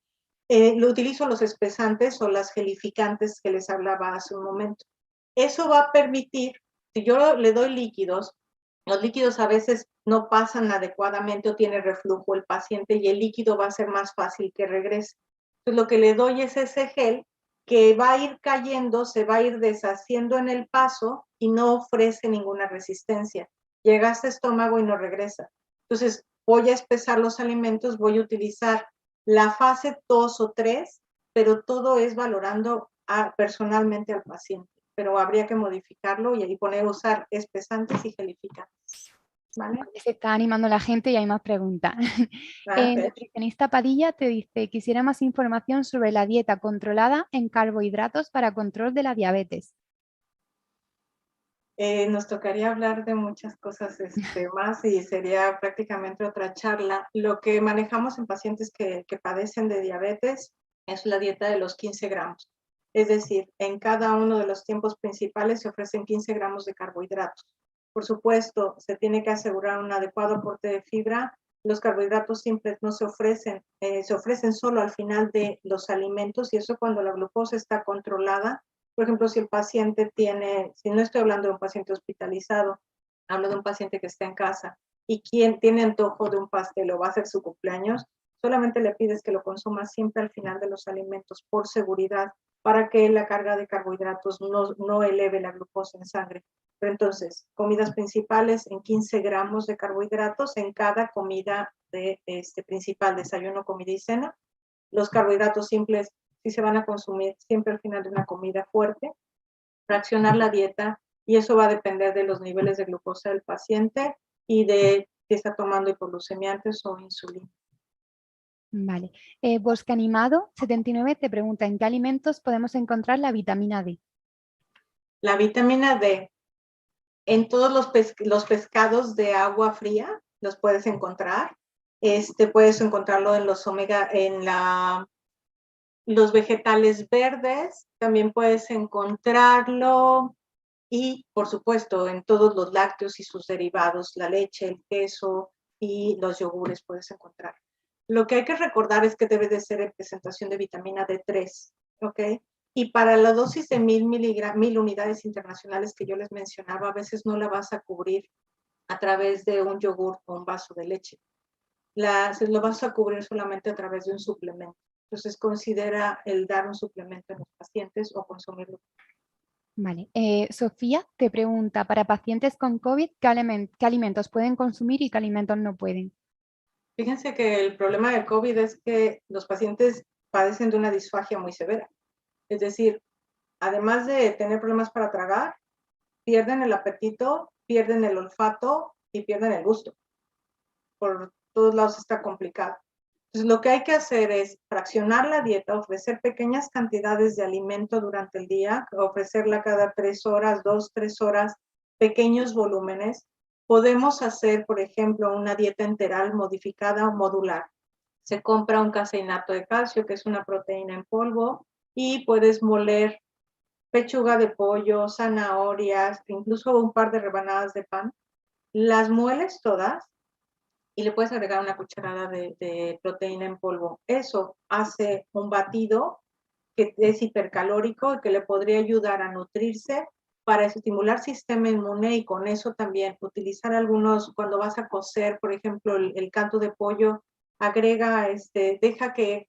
Lo utilizo los espesantes o las gelificantes que les hablaba hace un momento. Eso va a permitir, si yo le doy líquidos, los líquidos a veces no pasan adecuadamente o tiene reflujo el paciente y el líquido va a ser más fácil que regrese. Entonces lo que le doy es ese gel que va a ir cayendo, se va a ir deshaciendo en el paso y no ofrece ninguna resistencia. Llega a este estómago y no regresa. Entonces voy a espesar los alimentos, voy a utilizar la fase 2 o 3 pero todo es valorando personalmente al paciente, pero habría que modificarlo y poner, usar espesantes y gelificantes. ¿Vale? Se está animando la gente y hay más preguntas. Nutricionista Padilla te dice, quisiera más información sobre la dieta controlada en carbohidratos para control de la diabetes. Nos tocaría hablar de muchas cosas más y sería prácticamente otra charla. Lo que manejamos en pacientes que padecen de diabetes es la dieta de los 15 gramos. Es decir, en cada uno de los tiempos principales se ofrecen 15 gramos de carbohidratos. Por supuesto, se tiene que asegurar un adecuado aporte de fibra. Los carbohidratos simples no se ofrecen solo al final de los alimentos y eso cuando la glucosa está controlada. Por ejemplo, si el paciente si no estoy hablando de un paciente hospitalizado, hablo de un paciente que está en casa y quien tiene antojo de un pastel o va a hacer su cumpleaños, solamente le pides que lo consuma siempre al final de los alimentos por seguridad, para que la carga de carbohidratos no eleve la glucosa en sangre. Pero entonces, comidas principales en 15 gramos de carbohidratos en cada comida principal, desayuno, comida y cena. Los carbohidratos simples sí se van a consumir siempre al final de una comida fuerte, fraccionar la dieta y eso va a depender de los niveles de glucosa del paciente y de si está tomando hipoglucemiantes o insulina. Vale. Bosque Animado 79 te pregunta, ¿en qué alimentos podemos encontrar la vitamina D? La vitamina D, en todos los pescados de agua fría los puedes encontrar. Puedes encontrarlo en los omega, los vegetales verdes, también puedes encontrarlo y, por supuesto, en todos los lácteos y sus derivados, la leche, el queso y los yogures puedes encontrar. Lo que hay que recordar es que debe de ser en presentación de vitamina D3, ¿ok? Y para la dosis de 1000 unidades internacionales que yo les mencionaba, a veces no la vas a cubrir a través de un yogur o un vaso de leche. Lo vas a cubrir solamente a través de un suplemento. Entonces, considera el dar un suplemento a los pacientes o consumirlo. Vale. Sofía te pregunta, para pacientes con COVID, ¿qué alimentos pueden consumir y qué alimentos no pueden? Fíjense que el problema del COVID es que los pacientes padecen de una disfagia muy severa. Es decir, además de tener problemas para tragar, pierden el apetito, pierden el olfato y pierden el gusto. Por todos lados está complicado. Entonces, lo que hay que hacer es fraccionar la dieta, ofrecer pequeñas cantidades de alimento durante el día, ofrecerla cada 3 horas, 2, 3 horas, pequeños volúmenes. Podemos hacer, por ejemplo, una dieta enteral modificada o modular. Se compra un caseinato de calcio, que es una proteína en polvo, y puedes moler pechuga de pollo, zanahorias, incluso un par de rebanadas de pan. Las mueles todas y le puedes agregar una cucharada de proteína en polvo. Eso hace un batido que es hipercalórico y que le podría ayudar a nutrirse para estimular sistema inmune y con eso también utilizar algunos, cuando vas a cocer, por ejemplo, el caldo de pollo, agrega, deja que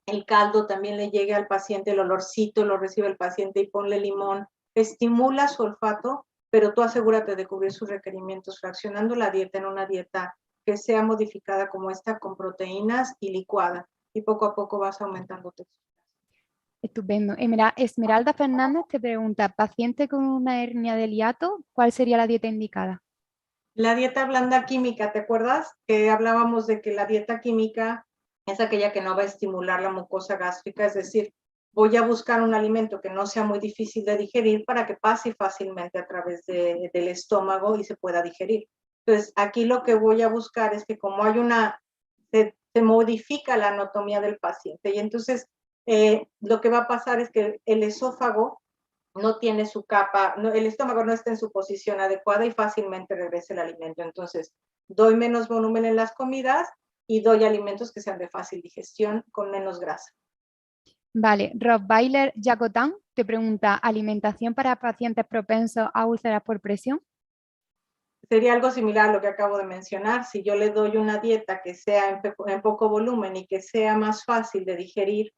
el caldo también le llegue al paciente, el olorcito lo recibe el paciente y ponle limón, estimula su olfato, pero tú asegúrate de cubrir sus requerimientos fraccionando la dieta en una dieta que sea modificada como esta con proteínas y licuada y poco a poco vas aumentando textura. Estupendo. Esmeralda Fernández te pregunta, paciente con una hernia del hiato, ¿cuál sería la dieta indicada? La dieta blanda química, ¿te acuerdas? Que hablábamos de que la dieta química es aquella que no va a estimular la mucosa gástrica, es decir, voy a buscar un alimento que no sea muy difícil de digerir para que pase fácilmente a través del estómago y se pueda digerir. Entonces, aquí lo que voy a buscar es que como hay se modifica la anatomía del paciente y entonces lo que va a pasar es que el esófago no tiene su capa, el estómago no está en su posición adecuada y fácilmente regresa el alimento. Entonces, doy menos volumen en las comidas y doy alimentos que sean de fácil digestión con menos grasa. Vale, Rottweiler Jacotán te pregunta, ¿alimentación para pacientes propensos a úlceras por presión? Sería algo similar a lo que acabo de mencionar. Si yo le doy una dieta que sea en poco volumen y que sea más fácil de digerir,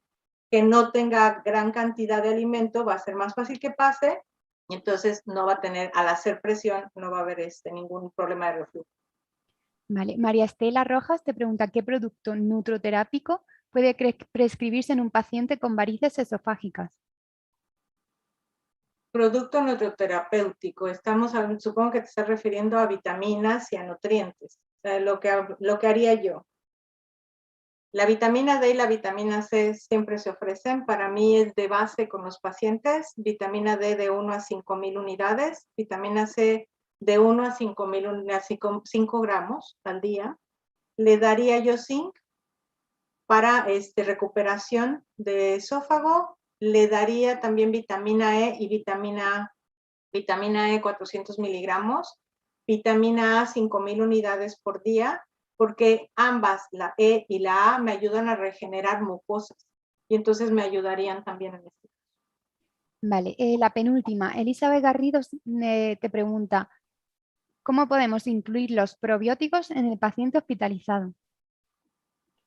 que no tenga gran cantidad de alimento, va a ser más fácil que pase y entonces no va a tener, al hacer presión, no va a haber ningún problema de reflujo. Vale, María Estela Rojas te pregunta, ¿qué producto nutroterápico puede prescribirse en un paciente con varices esofágicas? Producto nutroterapéutico. Supongo que te estás refiriendo a vitaminas y a nutrientes. O sea, lo que haría yo. La vitamina D y la vitamina C siempre se ofrecen. Para mí es de base con los pacientes. Vitamina D de 1 a 5,000 unidades. Vitamina C de 1 a 5 gramos al día. Le daría yo zinc para recuperación de esófago. Le daría también vitamina E y vitamina E 400 miligramos, vitamina A 5,000 unidades por día, porque ambas, la E y la A, me ayudan a regenerar mucosas y entonces me ayudarían también en este. Vale, la penúltima. Elizabeth Garrido te pregunta, ¿cómo podemos incluir los probióticos en el paciente hospitalizado?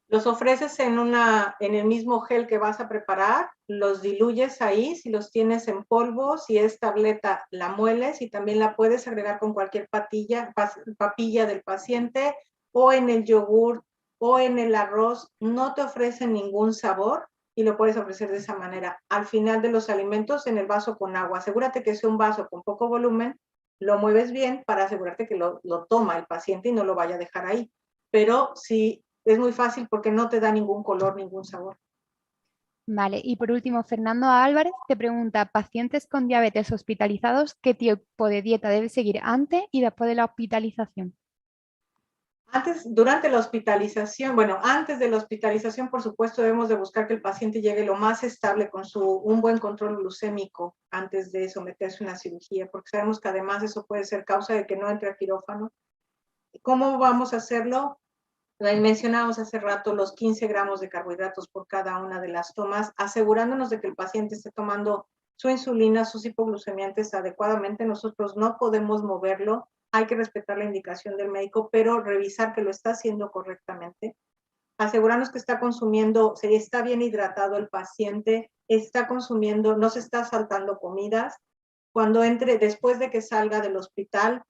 Los ofreces en el mismo gel que vas a preparar, los diluyes ahí, si los tienes en polvo, si es tableta, la mueles y también la puedes agregar con cualquier papilla del paciente o en el yogur o en el arroz. No te ofrecen ningún sabor y lo puedes ofrecer de esa manera. Al final de los alimentos, en el vaso con agua. Asegúrate que sea un vaso con poco volumen, lo mueves bien para asegurarte que lo toma el paciente y no lo vaya a dejar ahí. Pero si es muy fácil porque no te da ningún color, ningún sabor. Vale, y por último, Fernando Álvarez te pregunta, pacientes con diabetes hospitalizados, ¿qué tipo de dieta debe seguir antes y después de la hospitalización? Durante la hospitalización, bueno, antes de la hospitalización, por supuesto, debemos de buscar que el paciente llegue lo más estable con un buen control glucémico antes de someterse a una cirugía, porque sabemos que además eso puede ser causa de que no entre a quirófano. ¿Cómo vamos a hacerlo? Mencionábamos hace rato los 15 gramos de carbohidratos por cada una de las tomas, asegurándonos de que el paciente esté tomando su insulina, sus hipoglucemiantes adecuadamente. Nosotros no podemos moverlo, hay que respetar la indicación del médico, pero revisar que lo está haciendo correctamente. Asegurarnos que está consumiendo, está bien hidratado el paciente, está consumiendo, no se está saltando comidas. Cuando entre, después de que salga del hospital,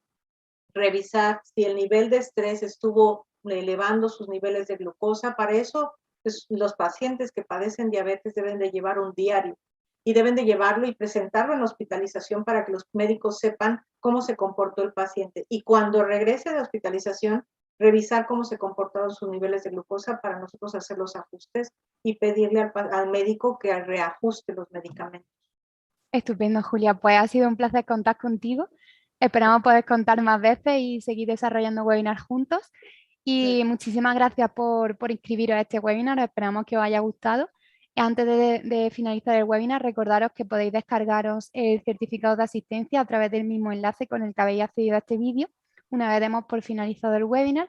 revisar si el nivel de estrés estuvo elevando sus niveles de glucosa. Para eso, pues, los pacientes que padecen diabetes deben de llevar un diario y deben de llevarlo y presentarlo en la hospitalización para que los médicos sepan cómo se comportó el paciente. Y cuando regrese de hospitalización, revisar cómo se comportaron sus niveles de glucosa para nosotros hacer los ajustes y pedirle al médico que reajuste los medicamentos. Estupendo, Julia. Pues ha sido un placer contar contigo. Esperamos poder contar más veces y seguir desarrollando webinars juntos. Y muchísimas gracias por inscribiros a este webinar. Esperamos que os haya gustado. Antes de finalizar el webinar, recordaros que podéis descargaros el certificado de asistencia a través del mismo enlace con el que habéis accedido a este vídeo, una vez demos por finalizado el webinar,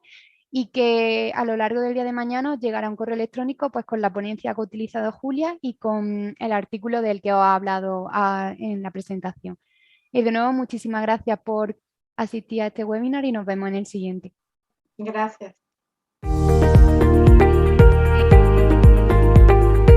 y que a lo largo del día de mañana os llegará un correo electrónico pues, con la ponencia que ha utilizado Julia y con el artículo del que os ha hablado en la presentación. Y de nuevo, muchísimas gracias por asistir a este webinar y nos vemos en el siguiente. Gracias.